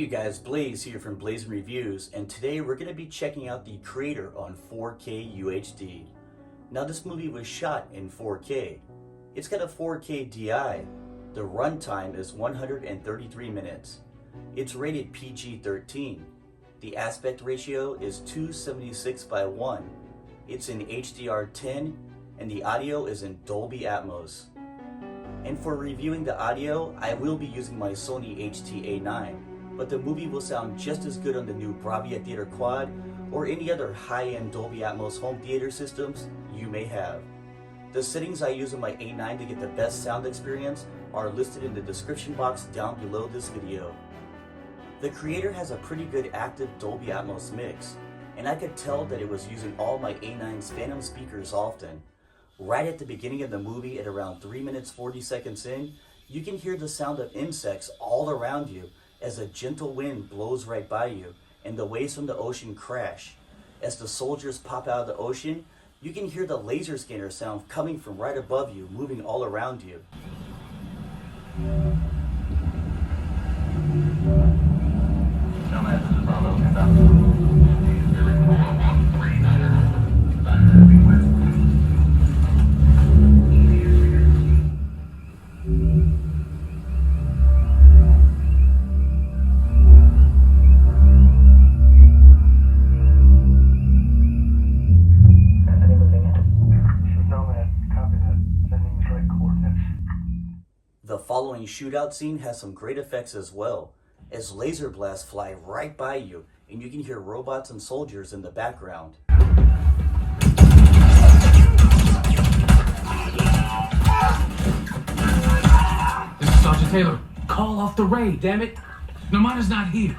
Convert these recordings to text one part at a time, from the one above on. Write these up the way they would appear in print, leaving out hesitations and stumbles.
you guys, Blaze here from Blaze Reviews, and today we're going to be checking out the Creator on 4K UHD. Now this movie was shot in 4K. It's got a 4K DI. The runtime is 133 minutes. It's rated PG-13. The aspect ratio is 276:1. It's in HDR10 and the audio is in Dolby Atmos. And for reviewing the audio, I will be using my Sony HT-A9. But the movie will sound just as good on the new Bravia Theater Quad or any other high-end Dolby Atmos home theater systems you may have. The settings I use on my A9 to get the best sound experience are listed in the description box down below this video. The Creator has a pretty good active Dolby Atmos mix, and I could tell that it was using all my A9's Phantom speakers often. Right at the beginning of the movie at around 3 minutes 40 seconds in, you can hear the sound of insects all around you as a gentle wind blows right by you and the waves from the ocean crash. As the soldiers pop out of the ocean, you can hear the laser scanner sound coming from right above you, moving all around you. The following shootout scene has some great effects as well, as laser blasts fly right by you and you can hear robots and soldiers in the background. This is Sergeant Taylor. Call off the raid, damn it. Nomada's not here.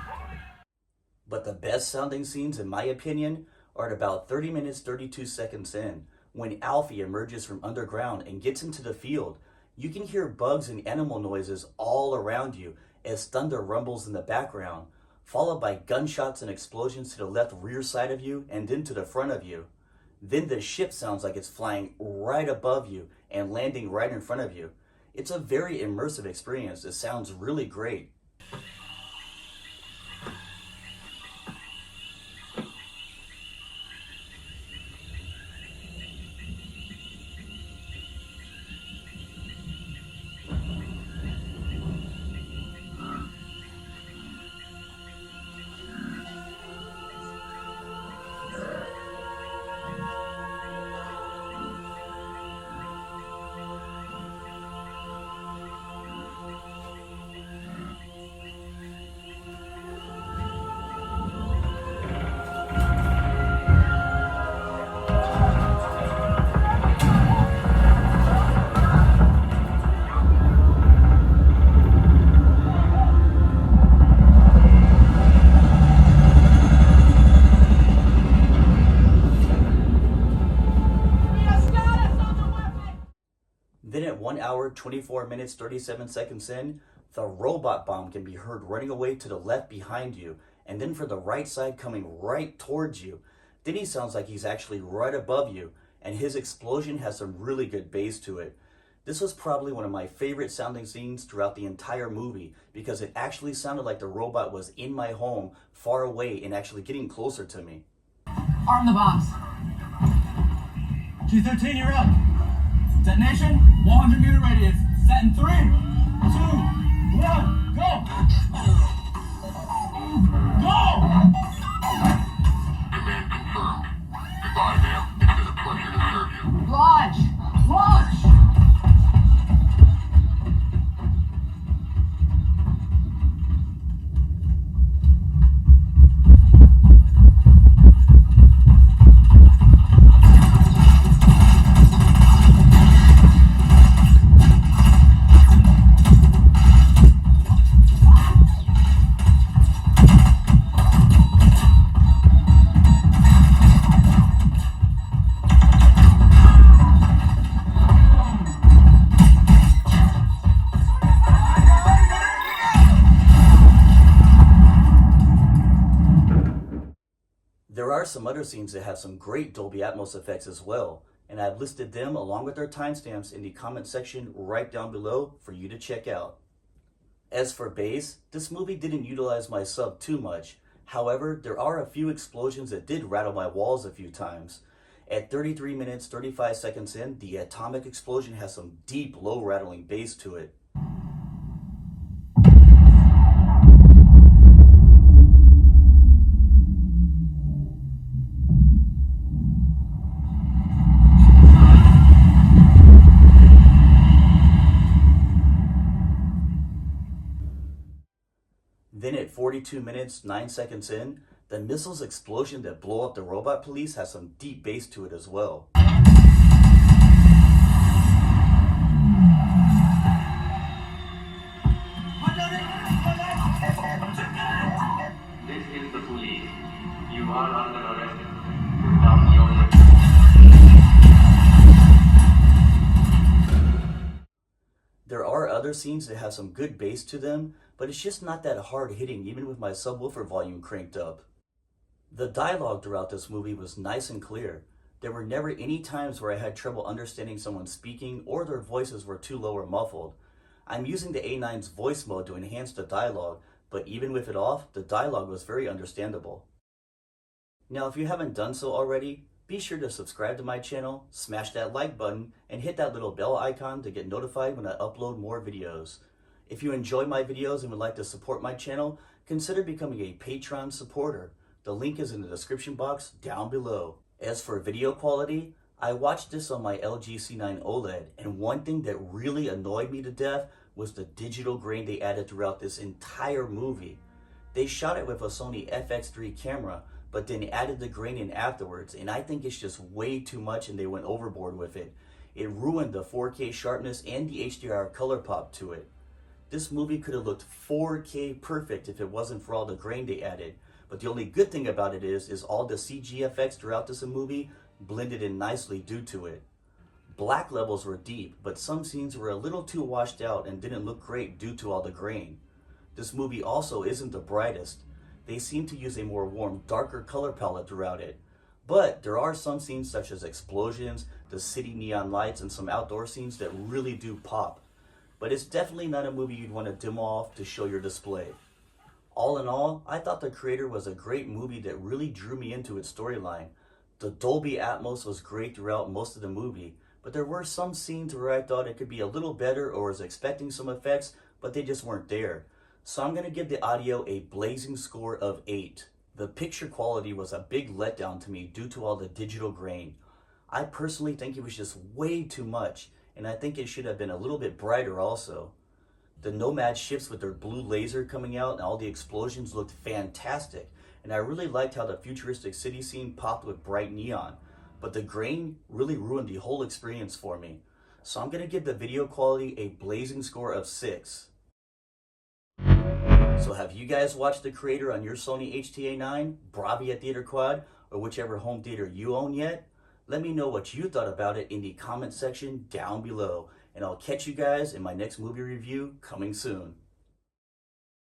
But the best sounding scenes, in my opinion, are at about 30 minutes 32 seconds in, when Alfie emerges from underground and gets into the field. You can hear bugs and animal noises all around you as thunder rumbles in the background, followed by gunshots and explosions to the left rear side of you and then to the front of you. Then the ship sounds like it's flying right above you and landing right in front of you. It's a very immersive experience. It sounds really great. Then at 1 hour, 24 minutes, 37 seconds in, the robot bomb can be heard running away to the left behind you, and then from the right side coming right towards you. Then he sounds like he's actually right above you, and his explosion has some really good bass to it. This was probably one of my favorite sounding scenes throughout the entire movie, because it actually sounded like the robot was in my home, far away, and actually getting closer to me. Arm the bombs. Q13, you're up. Detonation, 100 meter radius. Set in 3, 2, 1, go! Go! Command confirmed. Goodbye, ma'am. It is a pleasure to serve you. Launch! Launch! There are some other scenes that have some great Dolby Atmos effects as well, and I've listed them along with their timestamps in the comment section right down below for you to check out. As for bass, this movie didn't utilize my sub too much. However, there are a few explosions that did rattle my walls a few times. At 33 minutes 35 seconds in, the atomic explosion has some deep low rattling bass to it. Then at 42 minutes 9 seconds in, the missile's explosion that blow up the robot police has some deep bass to it as well. This is the police. You are under arrest. Put down your weapon. There are other scenes that have some good bass to them, but it's just not that hard hitting even with my subwoofer volume cranked up. The dialogue throughout this movie was nice and clear. There were never any times where I had trouble understanding someone speaking or their voices were too low or muffled. I'm using the A9's voice mode to enhance the dialogue, but even with it off, the dialogue was very understandable. Now if you haven't done so already, be sure to subscribe to my channel, smash that like button, and hit that little bell icon to get notified when I upload more videos. If you enjoy my videos and would like to support my channel, consider becoming a Patreon supporter. The link is in the description box down below. As for video quality, I watched this on my LG C9 OLED, and one thing that really annoyed me to death was the digital grain they added throughout this entire movie. They shot it with a Sony FX3 camera, but then added the grain in afterwards, and I think it's just way too much and they went overboard with it. It ruined the 4K sharpness and the HDR color pop to it. This movie could have looked 4K perfect if it wasn't for all the grain they added, but the only good thing about it is all the CG effects throughout this movie blended in nicely due to it. Black levels were deep, but some scenes were a little too washed out and didn't look great due to all the grain. This movie also isn't the brightest. They seem to use a more warm, darker color palette throughout it. But there are some scenes such as explosions, the city neon lights, and some outdoor scenes that really do pop. But it's definitely not a movie you'd want to dim off to show your display. All in all, I thought The Creator was a great movie that really drew me into its storyline. The Dolby Atmos was great throughout most of the movie, but there were some scenes where I thought it could be a little better or was expecting some effects, but they just weren't there. So I'm going to give the audio a blazing score of 8. The picture quality was a big letdown to me due to all the digital grain. I personally think it was just way too much, and I think it should have been a little bit brighter also. The Nomad ships with their blue laser coming out and all the explosions looked fantastic, and I really liked how the futuristic city scene popped with bright neon, but the grain really ruined the whole experience for me. So I'm going to give the video quality a blazing score of 6. So have you guys watched The Creator on your Sony HT-A9, Bravia Theater Quad, or whichever home theater you own yet? Let me know what you thought about it in the comment section down below, and I'll catch you guys in my next movie review coming soon.